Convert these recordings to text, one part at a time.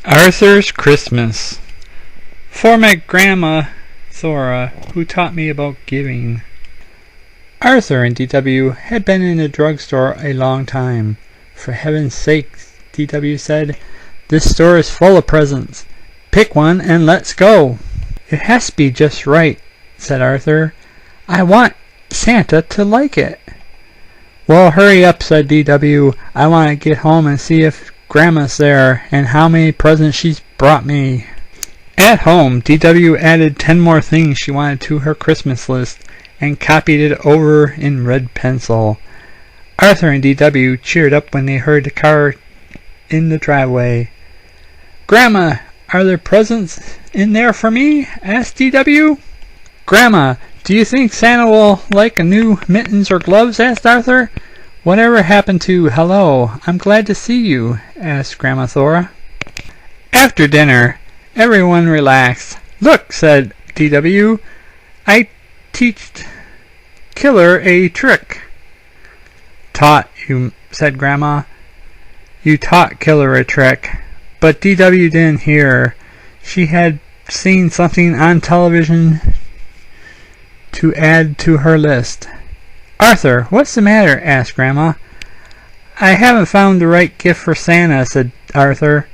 Arthur's Christmas. For my grandma Thora, who taught me about giving. Arthur and D.W. had been in the drugstore a long time. For heaven's sake, D.W. said, this store is full of presents. Pick one and let's go. It has to be just right, said Arthur. I want Santa to like it. Well, hurry up, said D.W. I want to get home and see if Grandma's there and how many presents she's brought me. At home, D.W. added 10 more things she wanted to her Christmas list and copied it over in red pencil. Arthur and D.W. cheered up when they heard the car in the driveway. Grandma, are there presents in there for me? Asked D.W. Grandma, do you think Santa will like a new mittens or gloves? Asked Arthur. Whatever happened to hello, I'm glad to see you? Asked Grandma Thora. After dinner, everyone relaxed. Look, said D.W., I teached Killer a trick. Taught you, said Grandma. You taught Killer a trick. But D.W. didn't hear. She had seen something on television to add to her list. Arthur, what's the matter? Asked Grandma. I haven't found the right gift for Santa, said Arthur.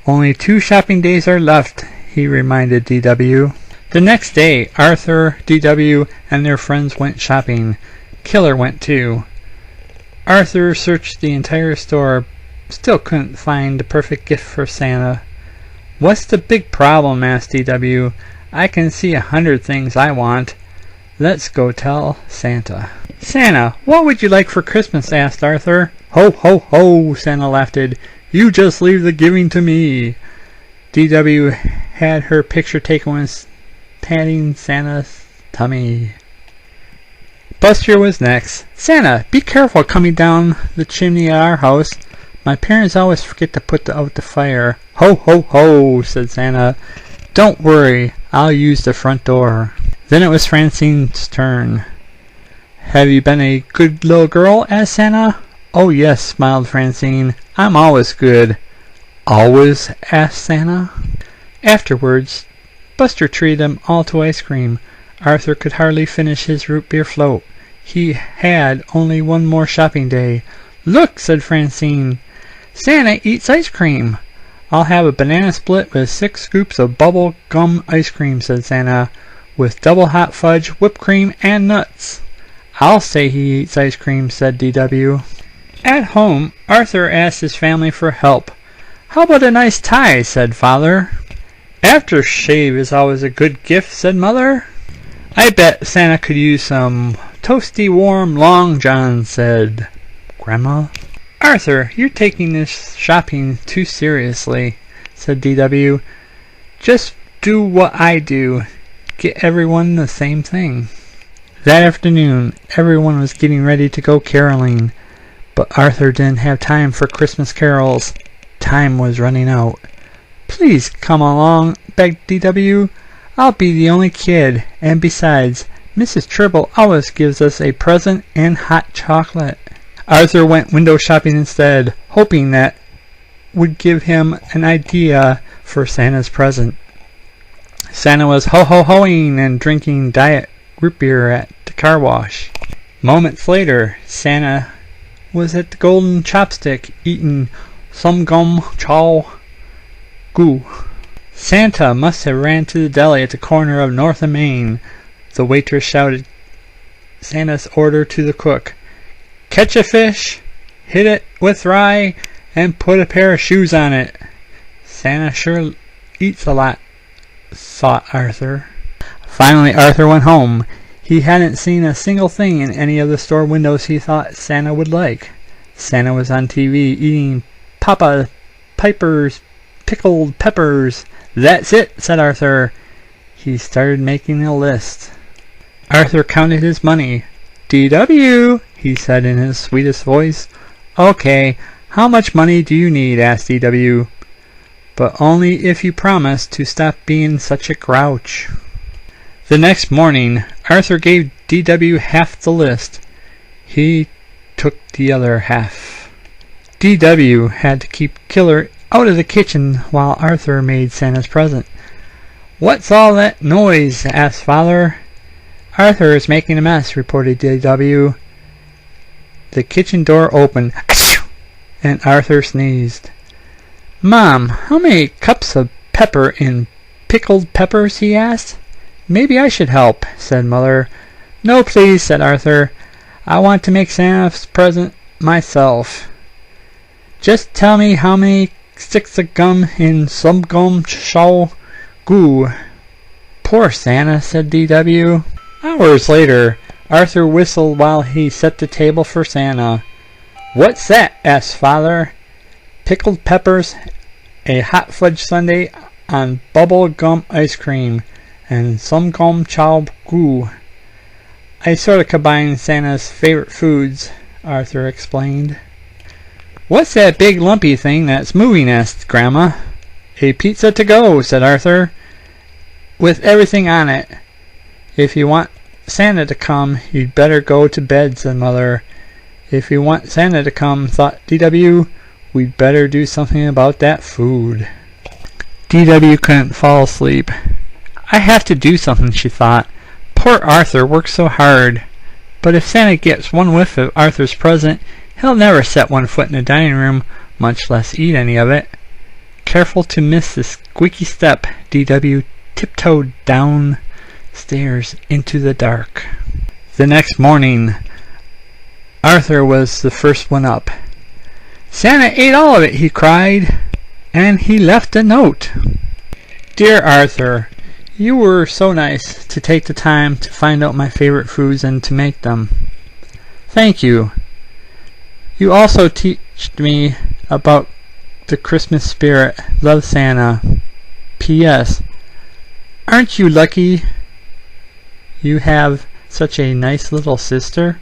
Only 2 shopping days are left, he reminded D.W. The next day, Arthur, D.W., and their friends went shopping. Killer went too. Arthur searched the entire store, still couldn't find the perfect gift for Santa. What's the big problem? Asked D.W. I can see 100 things I want. Let's go tell Santa. Santa, what would you like for Christmas? Asked Arthur. Ho, ho, ho, Santa laughed. You just leave the giving to me. D.W. had her picture taken with patting Santa's tummy. Buster was next. Santa, be careful coming down the chimney at our house. My parents always forget to put out the fire. Ho, ho, ho, said Santa. Don't worry, I'll use the front door. Then it was Francine's turn. Have you been a good little girl? Asked Santa. Oh yes, smiled Francine. I'm always good. Always? Asked Santa. Afterwards, Buster treated them all to ice cream. Arthur could hardly finish his root beer float. He had only one more shopping day. Look, said Francine. Santa eats ice cream. I'll have a banana split with 6 scoops of bubble gum ice cream, said Santa, with double hot fudge, whipped cream, and nuts. I'll say he eats ice cream, said D.W. At home, Arthur asked his family for help. How about a nice tie? Said Father. Aftershave is always a good gift, said Mother. I bet Santa could use some toasty warm long johns, said Grandma. Arthur, you're taking this shopping too seriously, said D.W. Just do what I do. Get everyone the same thing. That afternoon, everyone was getting ready to go caroling, but Arthur didn't have time for Christmas carols. Time was running out. Please come along, begged D.W. I'll be the only kid, and besides, Mrs. Tribble always gives us a present and hot chocolate. Arthur went window shopping instead, hoping that would give him an idea for Santa's present. Santa was ho-ho-hoing and drinking diet root beer at the car wash. Moments later, Santa was at the Golden Chopstick eating some gum chow goo. Santa must have ran to the deli at the corner of North and Main. The waitress shouted Santa's order to the cook. Catch a fish, hit it with rye, and put a pair of shoes on it. Santa sure eats a lot, thought Arthur. Finally, Arthur went home. He hadn't seen a single thing in any of the store windows he thought Santa would like. Santa was on TV eating Papa Piper's pickled peppers. That's it, said Arthur. He started making a list. Arthur counted his money. D.W., he said in his sweetest voice. Okay, how much money do you need? Asked D.W. But only if you promise to stop being such a grouch. The next morning, Arthur gave D.W. half the list. He took the other half. D.W. had to keep Killer out of the kitchen while Arthur made Santa's present. "What's all that noise?" asked Father. "Arthur is making a mess," reported D.W. The kitchen door opened, and Arthur sneezed. "Mom, how many cups of pepper in pickled peppers?" he asked. "Maybe I should help," said Mother. "No, please," said Arthur. "I want to make Santa's present myself. Just tell me how many sticks of gum in some gum shall go." "Poor Santa," said D.W. Hours later, Arthur whistled while he set the table for Santa. "What's that?" asked Father. "Pickled peppers, a hot fudge sundae on bubble gum ice cream, and some gum chow goo. I sort of combined Santa's favorite foods," Arthur explained. "What's that big lumpy thing that's moving?" asked Grandma. "A pizza to go," said Arthur, "with everything on it. If you want Santa to come, you'd better go to bed," said Mother. "If you want Santa to come," thought D.W., "we'd better do something about that food." D.W. couldn't fall asleep. "I have to do something," she thought. "Poor Arthur works so hard. But if Santa gets one whiff of Arthur's present, he'll never set one foot in the dining room, much less eat any of it." Careful to miss the squeaky step, D.W. tiptoed downstairs into the dark. The next morning, Arthur was the first one up. "Santa ate all of it," he cried, "and he left a note. Dear Arthur, you were so nice to take the time to find out my favorite foods and to make them. Thank you. You also taught me about the Christmas spirit. Love, Santa. P.S. Aren't you lucky you have such a nice little sister?"